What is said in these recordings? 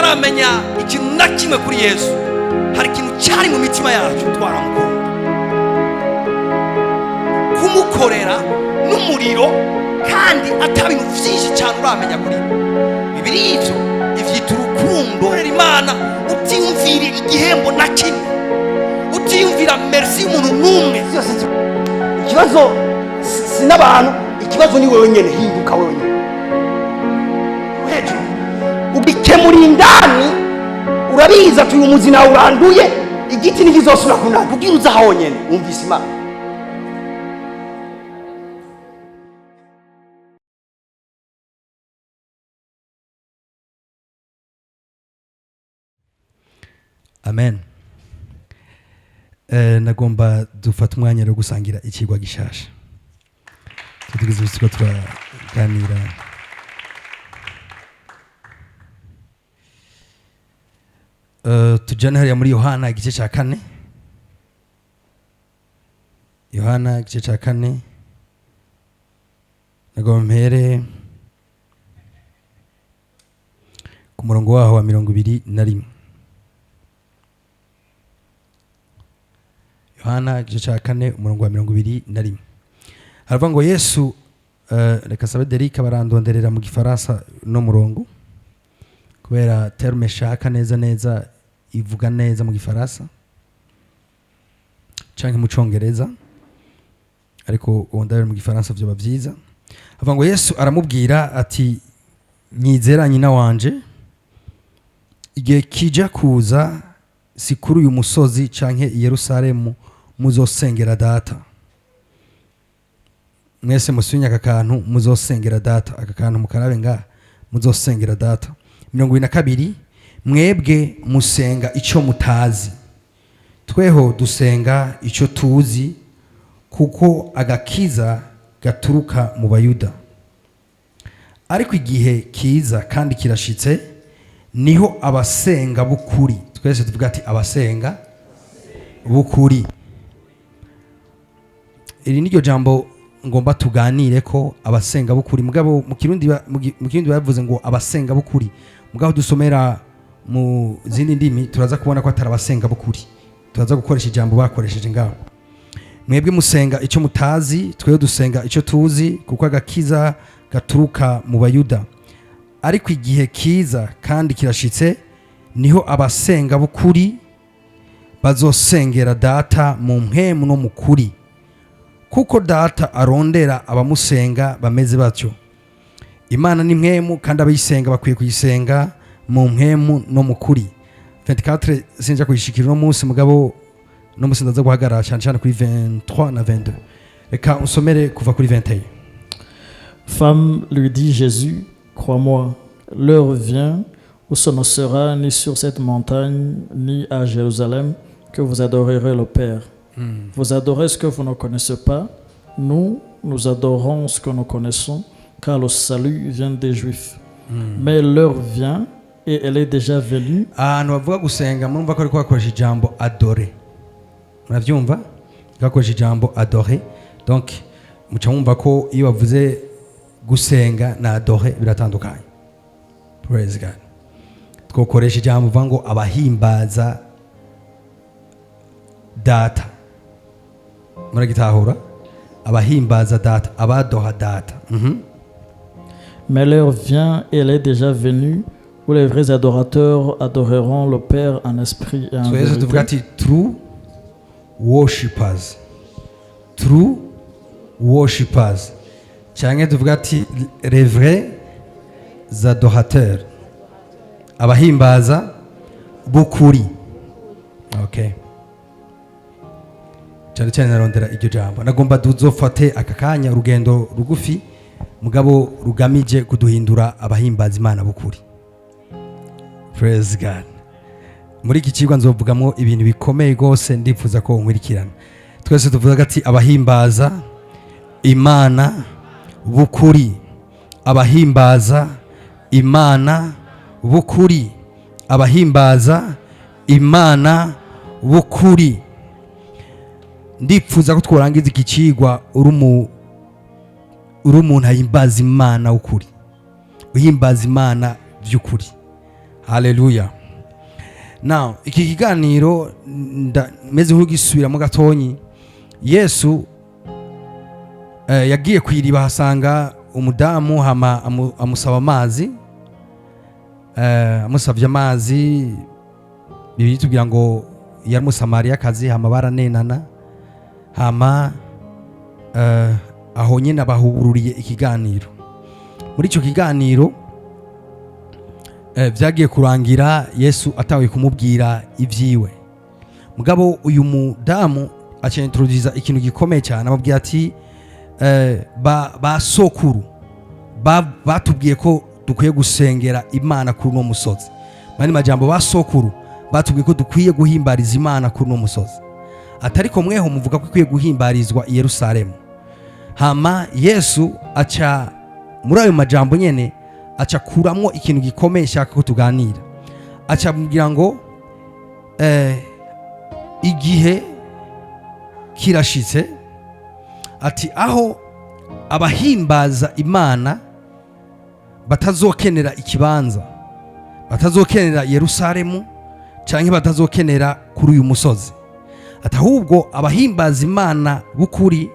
tutaramenya ikintu na kimwe kuri Yesu, hari ikintu cyari mu mitima yacu twaramukunda. Kumukorera n'umuriro kandi atabintu byinshi cyane uramenya kuri Bibiri ivyo ivyita urukundo. Imana utiyumvira igihembo na kimwe, utiyumvira merci y'umuntu n'umwe. Ikibazo si n'abantu, ikibazo ni wewe nyene. Hinduka wewe nyene hejuru ubikemura indani. Urabiza ati uyu muzi nawe uranduye, igiti ntikizosubira kunana. Ubwira uza aho nyene wumvise Imana. Amen. Nagomba dufata umwanya wo gusangira ikigwa gishasha. Tugize bisiko turaganira. Tujana hariya muri Yohana igice cya 4. Yohana igice cya 4. Nagomba mpere ku murongo waho wa 21. Yohana igice cya 4 umurongo wa 21. Haravuga ngo Yesu, reka sabe Derika barandonderera mu gifaransa no murongo, kubera terme shaka neza ivuga neza mu gifaransa canke mu congereza, ariko ondare mu gifaransa vyo bavyiza. Haravuga ngo Yesu aramubwira ati, nyizera nyina wanje, igihe kija kuza si kuri uyu musozi canke i Yerusalemu muzosengera data. Mwese musunya aka kantu muzosengera data, aka kantu mukarabe nga muzosengera data. 22. Mwebwe musenga ico mutazi, tweho dusenga ico tuzi, kuko agakiza gaturuka mu Bayuda. Ariko igihe kiza kandi kirashitse, niho abasenga bukuri. Twese tuvuga ati abasenga bukuri. Iri niryo jambo ngomba tuganire ko abasenga bukuri. Mugabo mu Kirundi bavuze ngo abasenga bukuri. Mugabo dusomera mu zindi ndimi turaza kubona ko atari abasenga bukuri. Turaza gukoresha ijambo bakoresheje ngaho. Mwebwe musenga ico mutazi, tweho dusenga ico tuzi, kuko agakiza gaturuka mu Bayuda. Ariko igihe kiza kandi kirashitse, niho abasenga bukuri bazosengera data mu mpemu no mu kuri, kuko data arondera abamusenga bameze batyo. Imana ni mpemu, kandi abayisenga bakwiye kuyisenga mu mpemu no mu kuri. 24 sinja kuyishikira no munsi, mugabo no munsi ndaza guhagarara cyane kuri 23 na 22. Reka usomere kuva kuri 21. Femme, lui dit Jésus, crois-moi, l'heure vient où ce ne sera ni sur cette montagne ni à Jérusalem que vous adorerez le Père. Vous adorez ce que vous ne connaissez pas. Nous adorons ce que nous connaissons, car le salut vient des Juifs. Mais l'heure vient, et elle est déjà venue. Ahantu bavuga gusenga murumva ko ariko bakoresha ijambo adore. Muravyumva? Bakoresha ijambo adore. Donc muca mwumva ko iyo bavuze gusenga na adore biratandukanye. Praise God. Twokoresha ijambo vuga ngo abahimbaza data. Muragitahura? Abahimbaza data, abadoha data. Mais l'heure vient, et elle est déjà venue, où les vrais adorateurs adoreront le Père en esprit et en vérité. Tuvuga ati true worshippers. True worshippers. Cyangwa tuvuga ati les vrais adorateurs. Abahimbaza bukuri. Okay. Cyane narondera iryo jambo. Nagomba duzofate akakanya urugendo rugufi, mugabo rugamije kuduhindura abahimbaza Imana bukuri. Praise God. Muri iki kigwa nzovugamwo ibintu bikomeye gose, ndifuza ko nkwirikirana. Twese tuvuga ati abahimbaza Imana bukuri. Abahimbaza Imana bukuri. Abahimbaza Imana bukuri. Ndifuza ko tworangiza iki kigwa uri umuntu ahimbaza Imana ukuri. Uhimbaza Imana by'ukuri. haleluya. Now iki kiganiro meze nk'ugisubiramo gatonyi. Yesu yagiye kwiriba hasanga umudamu hama amusaba amazi, amusavye amazi. Bibiri tubwira ngo yari umusamariyakazi, hama baranenana, hama aho nyine bahururiye ikiganiro. Muri icyo kiganiro byagiye kurangira Yesu atawe kumubwira ibyiwe. Mugabo uyu mudamu acintroduza ikintu gikomeye cyane, amubwira ati ba sokuru batubwiye ko dukwiye gusengera Imana kuri uno musozi. Mani majambo ba sokuru batubwiye ko dukwiye guhimbariza Imana kuri uno musozi. Atariko mweho muvuga ko ikwiye guhimbarizwa i Yerusalemu. Hama Yesu aca muri ayo majambo nyene aca kuramwo ikintu gikomeye shaka ko tuganira. Aca mubwira ngo igihe kirashitse, ati aho abahimbaza Imana batazokenera ikibanza, batazokenera Yerusalemu canke batazokenera kuri uyu musozi. Ati ahubwo abahimbaza Imana bukuri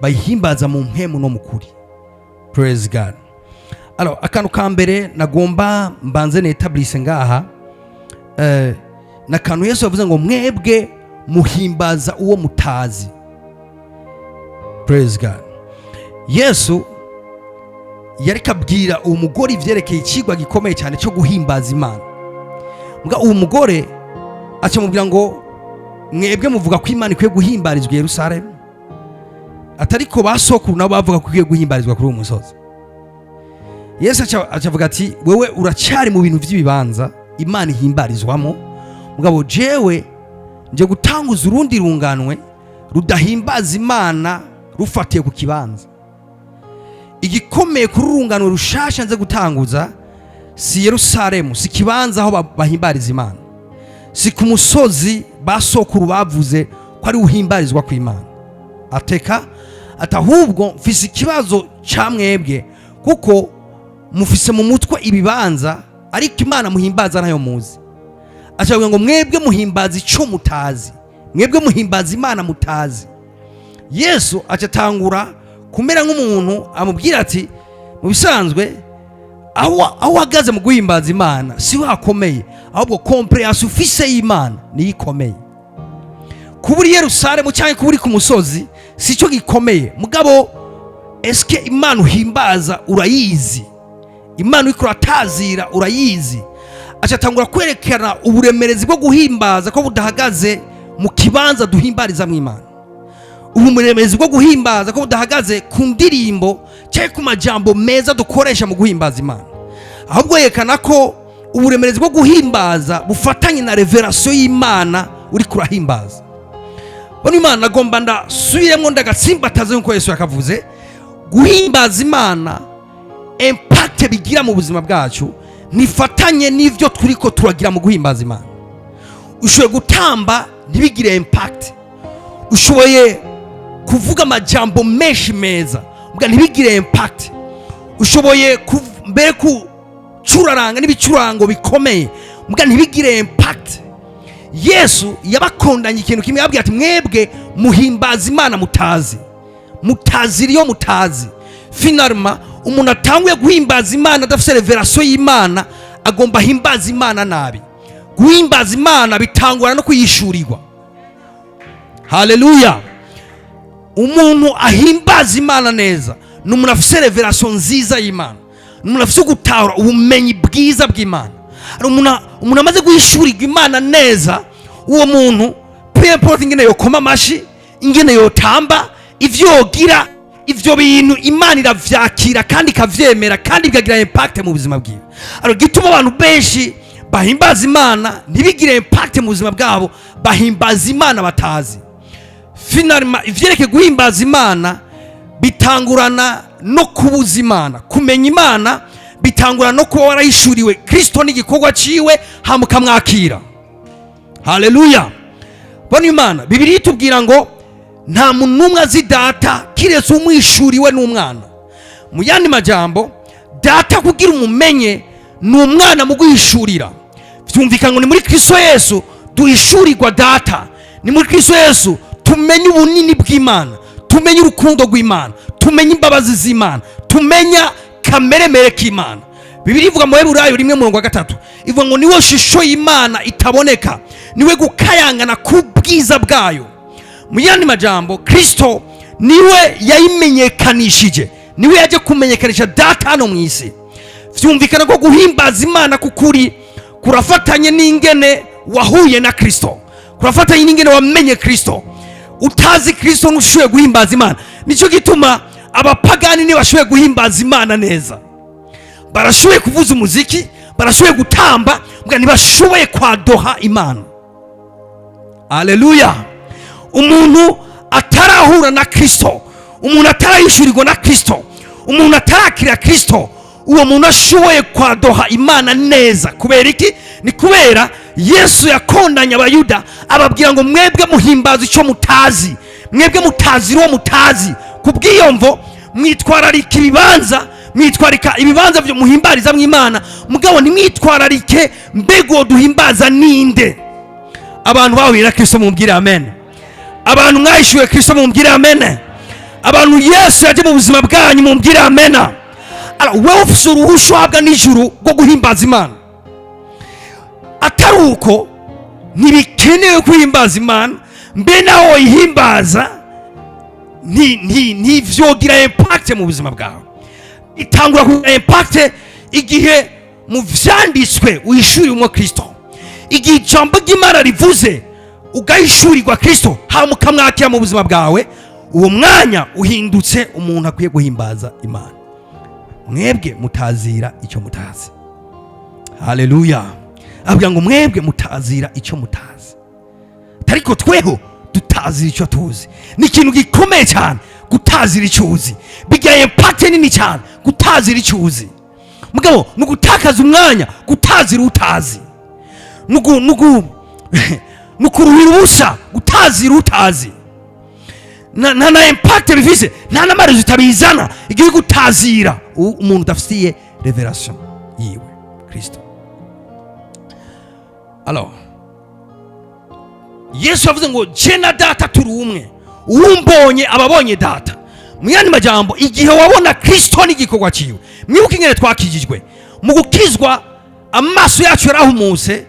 bayihimbaza mu mpemu no mukuri. Praise God. Alors akantu ka mbere nagomba mbanze netablise ngaha, na kantu Yesu yavuze ngo mwebwe muhimbaza uwo mutazi. Praise God. Yesu yari kabwira uwo mugore ivyerekeye ikigwa gikomeye cyane cyo guhimbaza Imana. Mbwa uwo mugore aca mubwira ngo mwebwe muvuga ko Imana ikwiye guhimbarizwa i Yerusalemu, atariko basokuru nabo bavuga ko ikwiye guhimbarizwa kuri uwo musozi. Yesu acavuga ati wewe uracyari mu bintu by'ibibanza Imana ihimbarizwamo, mugabo jewe nje gutanguza urundi runganwe rudahimbaza Imana rufatiye ku kibanza. Igikomeye kuri urunganwe rushasha nze gutanguza si Yerusalemu, si kibanza aho bahimbariza Imana, si ku musozi basokuru bavuze ko ari uhimbarizwa ku Imana. Ateka atahubwo mfise ikibazo ca mwebwe, kuko mufise mu mutwe ibibanza ariko Imana muhimbaza nayo muzi. Acavuga ngo mwebwe muhimbaza ico mutazi, mwebwe muhimbaza Imana mutazi. Yesu acatangura kumera nk'umuntu amubwira ati mu bisanzwe aho wagaze mu guhimbaza Imana si wakomeye, ahubwo comprehension ufise y'Imana ni ikomeye. Kuburi Yerusalemu cyangwa kuburi ku musozi si cyo gikomeye, mugabo eske Imana uhimbaza urayizi, Imana iko ratazira urayizi. Acatangura kwerekana uburemerezi bwo guhimbaza ko budahagaze mu kibanza duhimbariza mu Imana, uburemerezi bwo guhimbaza ko budahagaze ku ndirimbo cyangwa ku majambo meza dukoresha mu guhimbaza Imana, ahubwo yerekana ko uburemerezi bwo guhimbaza bufatanye na revelation y'Imana uri kurahimbaza. Bano Imana agomba ndasubiremo ndagatsimbataze nko Yesu yakavuze, guhimbaza Imana impact bigira mu buzima bwacu nifatanye n'ivyo turiko turagira mu guhimbaza Imana. Ushoboye gutamba ntibigire impact, ushoboye kuvuga amajambo menshi meza mbwa ntibigire impact, ushoboye mbere kucuraranga n'ibicurango bikomeye mbwa ntibigire impact. Yesu yabakondanye ikintu kimwe, yababwiye ati mwebwe muhimbaza Imana mutazi, mutazi riyo mutazi. Finalement umuntu atanguye guhimbaza Imana adafite revelation y'Imana agomba himbaza Imana nabi. Guhimbaza Imana bitangura no kuyishurirwa. Haleluya. Umuntu ahimbaza Imana neza n'umuntu afite revelation nziza y'Imana, n'umuntu afite gutahura ubumenyi bwiza bw'Imana. Umuntu amaze guhishurirwa Imana neza, uwo muntu peu ingene yokoma amashi, ingene yotamba, ivyo yogira, ivyo bintu Imana iravyakira kandi ikavyemera kandi bikagira impact mu buzima bwiwe. Gituma abantu benshi bahimbaza Imana ntibigire impact mu buzima bwabo, bahimbaza Imana batazi. Finalement ivyereke guhimbaza Imana bitangurana no kubuza Imana, kumenya Imana bitangurana no kuba warayishuriwe Kristo n'igikorwa ciwe hamukamwakira. Haleluya. Bano Imana Bibiliya itubwira ngo nta muntu n'umwe azi data kiretse umwishuriwe n'umwana. Mu yandi majambo, data kugira umumenye n'umwana mu guhishurira. byumvikana ngo ni muri Kristo Yesu duhishurirwa data, ni muri Kristo Yesu tumenya ubunini bw'Imana, tumenya urukundo rw'Imana, tumenya imbabazi z'Imana, tumenya kameremere k'Imana. Bibiri ivuga mu Heburayo 1:3 ivuga ngo niwe shusho y'Imana itaboneka, niwe gukayangana kubwiza bwayo. Mu yandi majambo, Kristo niwe yayimenyekanishije, niwe yaje kumenyekanisha data hano mu isi. Vyumvikana ko guhimbaza Imana kukuri kurafatanye n'ingene wahuye na Kristo, kurafatanye n'ingene wamenye Kristo. Utazi Kristo ntushoboye guhimbaza Imana. Nico gituma abapagani ntibashoboye guhimbaza Imana neza. Barashoboye kuvuza umuziki, barashoboye gutamba, mbwa ntibashoboye kwadoha Imana. Haleluya! Umuntu atarahura na Kristo, umuntu atarayishurirwa na Kristo, umuntu atarakira Kristo, uwo muntu ashoboye kwadoha Imana neza. Kubera iki? Ni kubera Yesu yakondanye abayuda ababwira ngo mwebwe muhimbaza icyo mutazi, mwebwe mutazi uwo mutazi. Kubw'iyomvo mwitwararika ibibanza byo muhimbariza mw'Imana, mugabo nimwitwararike mbego duhimbaza ninde. Abantu bahuye na Kristo mumbwire amen. Abantu mwayishuye Kristo mumbwire amen. Abantu Yesu yaje mu buzima bwanyu mumbwire amen. Wewe ufise uruhusha uhabwa n'ijuru rwo guhimbaza Imana. Atari uko ntibikenewe guhimbaza Imana, mbe nawe ihimbaza ntivyogira impact mu buzima bwawe. Itangura kugira impact igihe mu vyanditswe uyishuriye umwe Kristo, igihe ijambo ry'Imana rivuze ugahishurirwa Kristo hama ukamwakira mu buzima bwawe, uwo mwanya uhindutse umuntu akwiye guhimbaza Imana. Mwebwe mutazira icyo mutazi. Haleluya! Abwira ngo mwebwe mutazira icyo mutazi, ariko tweho tutazira icyo tuzi. Ni ikintu gikomeye cyane gutazira icyo uzi, bigira impact nini cyane gutazira icyo uzi. Mugabo nugutakaza umwanya gutazira utazi, nukuruhira ubusa gutazira utazi. Na impact bifise, nta n'amarezo itabizana igihe gutazira umuntu udafitiye revelation yiwe Kristo. Alors Yesu yavuze ngo je na data turi umwe, uwumbonye ababonye data. Mu yandi majambo, igihe wabona Kristo n'igikorwa ciwe, mwibuke ingene twakijijwe. Mu gukizwa amaso yacu yarahumuse,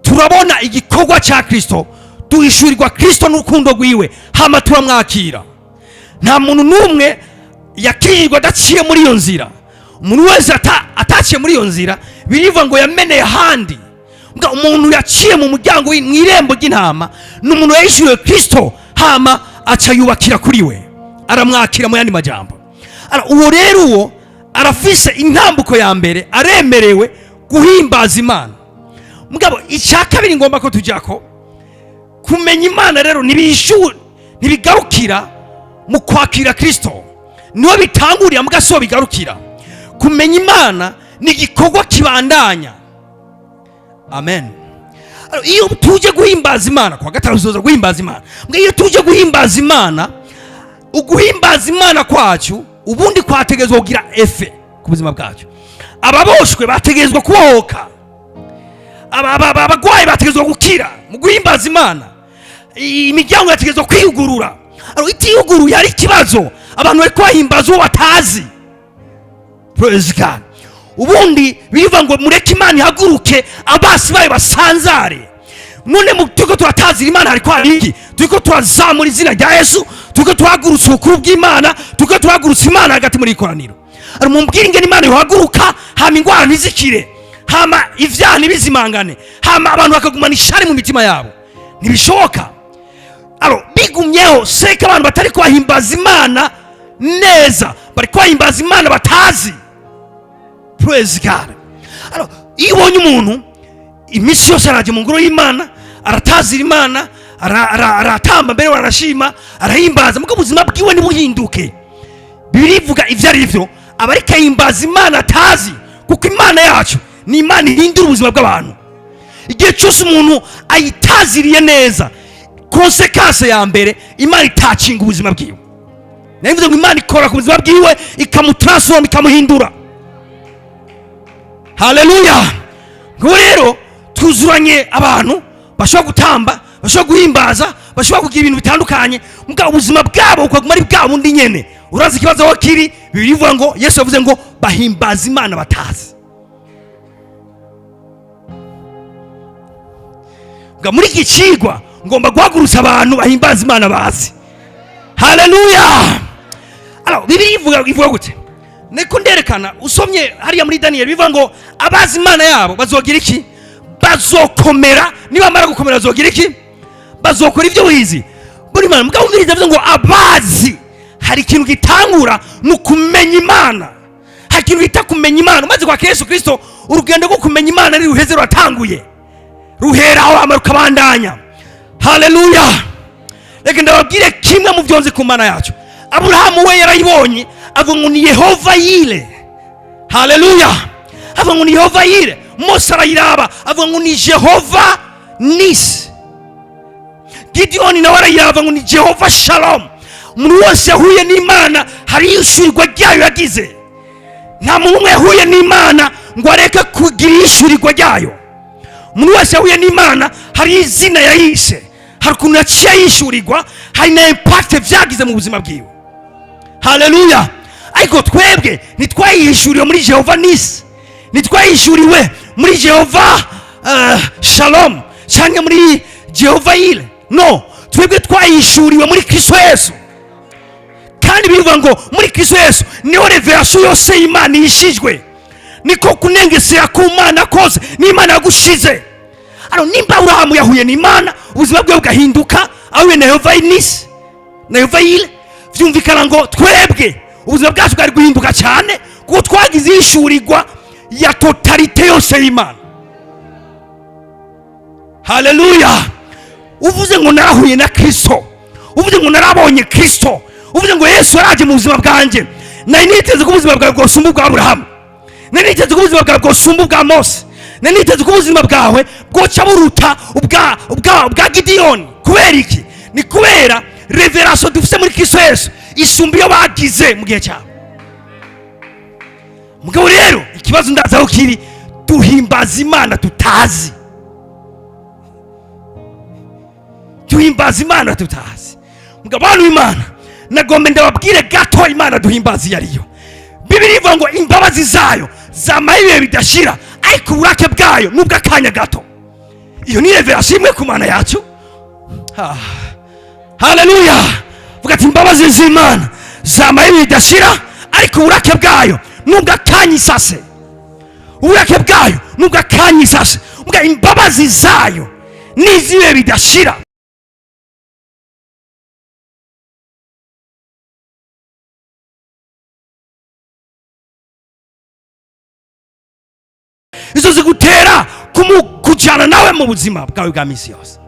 turabona igikorwa ca Kristo, duhishurirwa Kristo n'urukundo rwiwe, hama turamwakira. Nta muntu n'umwe yakirirwa adaciye muri iyo nzira. Umuntu wese ataciye muri iyo nzira birivuga ngo yameneye handi. Umuntu yaciye mu muryango w'irembo ry'intama n'umuntu yahishuriwe Kristo, hama aca yubakira kuri we, aramwakira. Mu yandi majambo, uwo rero uwo arafise intambuko ya mbere, aremerewe guhimbaza Imana. Mugabo icya kabiri ngomba ko tujyako, kumenya Imana rero ntibigarukira mu kwakira Kristo, niwe bitangurira mugaso bigarukira. Kumenya Imana ni igikorwa kibandanya. Amen. Iyo tuje guhimbaza Imana, kwa gatanu tuzoza guhimbaza Imana. Iyo tuje guhimbaza Imana, uguhimbaza Imana kwacu ubundi kwategezwa kugira efe ku buzima bwacu. Ababoshwe bategezwa kubohoka, abagwayi bategezwa gukira. Mu guhimbaza Imana imiryango yategezwa kwiyugurura. Itiyuguruye ari ikibazo, abantu bari kwahimbaza uwo batazi. Praise God. Ubundi bivuga ngo mureke Imana ihaguruke, abasi bayo basanzare. None turiko turatazira Imana hari kwa iki? Turiko turazamura izina rya Yesu, turiko tuhagurutsa ubukuru bw'Imana, turiko tuhagurutsa Imana hagati muri ikoraniro. Mumbwire ingene Imana yohaguruka, hama ingwara ntizikire, hama ivyaha ntibizimangane, hama abantu bakagumana ishari mu mitima yabo. Ntibishoboka. Bigumyeho seka abantu batari kwahimbaza Imana neza, bari kwahimbaza Imana batazi. Praise God. Iyo ubonye umuntu imisi yose araje mu ngoro y'Imana, aratazira Imana, aratamba mbere arashima, arahimbaza, muko ubuzima bwiwe nibuhinduke. Bibiri ivuga ivyo ari byo, abarika himbaza Imana atazi, kuko Imana yacu ni Imana ihindura ubuzima bw'abantu. Igihe cyose umuntu ayitaziriye neza, konsekanse ya mbere Imana itacinga ubuzima bwiwe. Navuze ngo Imana ikora ku buzima bwiwe, ikamutransform, ikamuhindura. Haleluya. Ngo rero twuzuranye abantu bashobora gutamba, bashobora guhimbaza, bashobora kugira ibintu bitandukanye, mbwa ubuzima bwabo ukaguma ari bwa bundi nyene. Urazi ikibazo aho kiri? Bibiri bivuga ngo, Yesu yavuze ngo bahimbaza Imana batazi. Mbwa muri iki cigwa ngomba guhagurutsa abantu bahimbaza Imana bazi. Haleluya! Alors Bibiri ivuga gute? Neko nderekana usomye hariya muri Daniel bivuga ngo abazi Imana yabo bazogira iki? Bazokomera. Nibamara gukomera bazogira iki? Bazokora ibyo wizi. Buri Imana mbwa umviriza bivuga ngo abazi. Hari ikintu gitangura mu kumenya Imana. Hari ikintu bita kumenya Imana. Umaze kwa Yesu Kristo urugendo rwo kumenya Imana ari ruheze rwatanguye. Ruhera aho amaruka bandanya. Haleluya! Reka ndababwire kimwe mu byonze ku Mana yacu. Aburahamu we yarayibonye avuga ngo ni Yehova Yire. Haleluya! Avuga ngo ni Yehova Yire. Mose arayiraba avuga ngo ni Jehova Nisi. Gideon nawe arayiraba ngo ni Jehova Shalom. Umuntu wese yahuye n'Imana hari ishurirwa ryayo yagize. Nta muntu umwe yahuye n'Imana ngo areke kugira ishurirwa ryayo. Umuntu wese yahuye n'Imana hari izina yayishe, hari ukuntu yaciye yishurirwa, hari na impact vyagize mu buzima bwiwe. Haleluya! Ariko twebwe ntitwayishuriwe muri Jehova Nisi, ntitwayishuriwe muri Jehova Shalom cyangwa muri Jehova Yire. No, twebwe twayishuriwe muri Kristo Yesu. Kandi bivuga ngo muri Kristo Yesu niho revelation yose y'Imana yishijwe. Niko kunengesera ku Mana kose n'Imana yagushize. Aro nimba Aburahamu yahuye n'Imana ubuzima bwe bugahinduka, ahuye na Yehova Nisi na Yehova Yire, vyumvikana ngo twebwe ubuzima bwacu bwari guhinduka cyane kuko twagize ishurirwa ya totalite yose y'Imana. Haleluya! Uvuze ngo narahuye na Kristo, uvuze ngo narabonye Kristo, uvuze ngo Yesu yaraje mu buzima bwanjye, nari niteze ko ubuzima bwawe bwosumba ubwa Aburahamu, nari niteze ko ubuzima bwawe bwosumba ubwa Mose, nari niteze ko ubuzima bwawe bwoca buruta ubwa Gideon. Kubera iki? Ni kubera revelation dufite muri Kristo Yesu isumba iyo bagize mu gihe cyabo. Mugabo rero ikibazo ndazaho kiri, duhimbaza Imana tutazi. Duhimbaza Imana tutazi. Mugabo abantu Imana nagombe ndababwire gato Imana duhimbaza yariyo. Bibiri ivuga ngo imbabazi zayo zamaye ibihe bidashira, ariko uburake bwayo nubwo akanya gato. Iyo ni revelation imwe ku Mana yacu. Haleluya! Vuga ati imbabazi z'Imana zamaye ibihe bidashira, ariko uburake bwayo nubwo akanya isase. Uburake bwayo nubwo akanya isase. Vuga imbabazi zayo nizibe bidashira. Izo zigutera kujana nawe mu buzima bwawe bwa misi yose.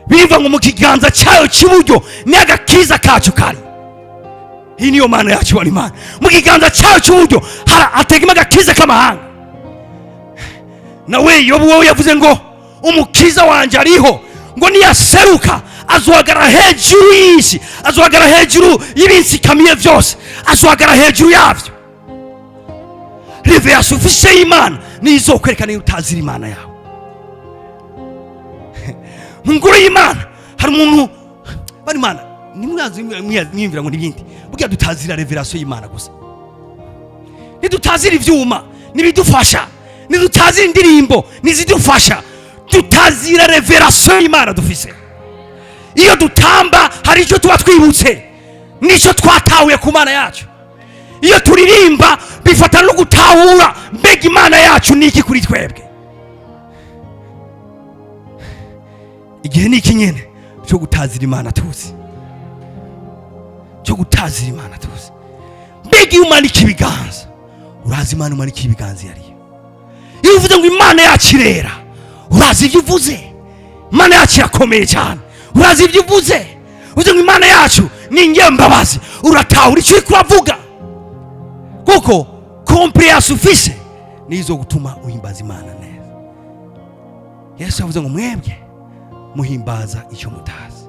Biva ngo mu kiganza cyayo cy'iburyo ni agakiza kacu kari. Hii niyo Mana yacu wali Mana. Mu kiganza cyayo cy'iburyo hategema agakiza k'amahanga. Nawe Yobu wowe yavuze ngo umukiza wanje ariho, ngo niyaseruka azohagara hejuru y'isi, azohagara hejuru y'ibinsikamiye byose, azohagara hejuru yavyo. Revelation ufise y'Imana nizo kwerekana utazira Imana yawe. Mu ngoro y'Imana hari umuntu bari Imana nimwazi mwiyumvira ngo nibindi burya dutazira revelation y'Imana gusa. Nidutazira ivyuma nibidufasha, nidutazira indirimbo nizidufasha, tutazira revelation y'Imana dufise. Iyo dutamba hari icyo tuba twibutse, nico twatahuye ku Mana yacu. Iyo turirimba bifatana no gutahura mbega Imana yacu niki kuri twebwe. Igihe niki nyene cyo gutazira Imana tuzi, cyo gutazira Imana tuzi. Mbega umanika ibiganza, urazi Imana umanika ibiganza yariyo. Iyo uvuze ngo Imana yacu irera, urazi ibyo uvuze. Imana yacu irakomeye cyane, urazi ibyo uvuze. Uvuze ngo Imana yacu ni nyembabazi, uratahura icyo uravuga. Kuko comprehension ufise nizo gutuma uhimbaza Imana neza. Yesu yavuze ngo mwebwe muhimbaza icyo mutazi.